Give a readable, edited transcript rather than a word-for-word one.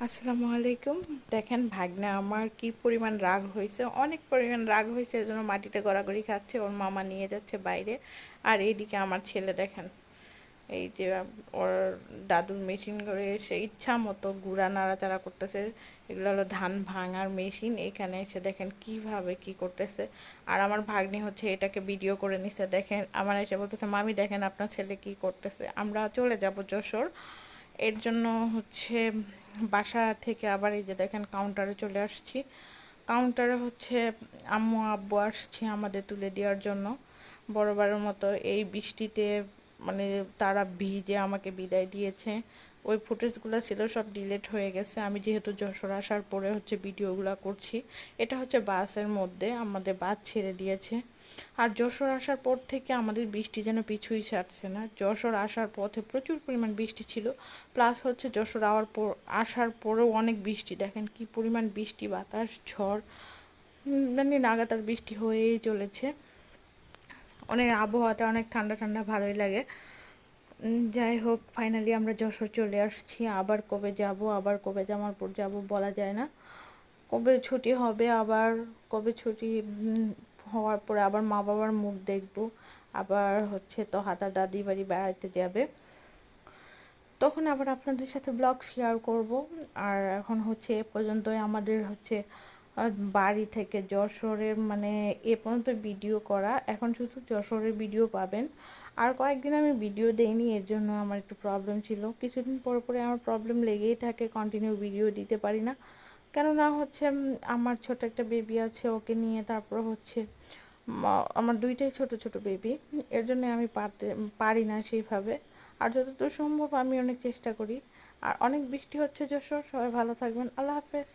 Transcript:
আসসালামু আলাইকুম। দেখেন ভাগ্নে আমার কি পরিমাণ রাগ হয়েছে, অনেক পরিমাণ রাগ হয়েছে। এজন্য মাটিতে গড়াগড়ি খাচ্ছে, ওর মামা নিয়ে যাচ্ছে বাইরে। আর এইদিকে আমার ছেলে দেখেন, এই যে ওর দাদুর মেশিন করে সে ইচ্ছা মতো গুড়া নাড়াচাড়া করতেছে। এগুলো হলো ধান ভাঙার মেশিন। এখানে এসে দেখেন কিভাবে কি করতেছে। আর আমার ভাগ্নি হচ্ছে এটাকে ভিডিও করে নিচ্ছে। দেখেন আমার এসে বলতেছে, মামি দেখেন আপনার ছেলে কি করতেছে। আমরা চলে যাব যশোর, এর জন্য হচ্ছে বাসা থেকে আবার এই যে দেখেন কাউন্টারে চলে আসছি। কাউন্টারে হচ্ছে আম্মু আব্বু আসছে আমাদের তুলে দেওয়ার জন্য। বড়বারের মতো এই বৃষ্টিতে মানে তারা ভিজে আমাকে বিদায় দিয়েছে। ওই ফুটেজগুলো ছিল সব ডিলিট হয়ে গেছে। আমি যেহেতু যশোর আসার পরে হচ্ছে ভিডিওগুলো করছি। এটা হচ্ছে বাসের মধ্যে আমাদের বাস ছেড়ে দিয়েছে। আর যশোর আসার পর থেকে আমাদের বৃষ্টি যেন পিছুই ছাড়ছে না। যশোর আসার পথে প্রচুর পরিমাণ বৃষ্টি ছিল, প্লাস হচ্ছে যশোর আসার পরেও অনেক বৃষ্টি। দেখেন কি পরিমাণ বৃষ্টি, বাতাস, ঝড়, মানে নাগাতার বৃষ্টি হয়েই চলেছে। অনেক আবহাওয়াটা অনেক ঠান্ডা ঠান্ডা, ভালোই লাগে। যাই হোক, ফাইনালি আমরা যশোর চলে আসছি। আবার কবে যাব, আবার কবে জামালপুর যাব বলা যায় না। কবে ছুটি হবে, আবার কবে ছুটি হওয়ার পরে আবার মা বাবার মুখ দেখব। আবার হচ্ছে তো হাতার দাদি বাড়ি বেড়াতে যাবে, তখন আবার আপনাদের সাথে ব্লগ শেয়ার করব। আর এখন হচ্ছে এ পর্যন্তই আমাদের হচ্ছে বাড়ি থেকে যশোরের মানে এ পর্যন্ত ভিডিও করা। এখন শুধু যশোরের ভিডিও পাবেন। আর কয়েকদিন আমি ভিডিও দেইনি, এর জন্য আমার একটু প্রবলেম ছিল। কিছুদিন পর পরে আমার প্রবলেম লেগেই থাকে, কন্টিনিউ ভিডিও দিতে পারি না। কেননা হচ্ছে আমার ছোট একটা বেবি আছে, ওকে নিয়ে তারপর হচ্ছে আমার দুইটাই ছোট ছোট বেবি। এর জন্য আমি পারি না সেইভাবে। আর যতদূর সম্ভব আমি অনেক চেষ্টা করি। আর অনেক বৃষ্টি হচ্ছে যশোর। সবাই ভালো থাকবেন। আল্লাহ হাফেজ।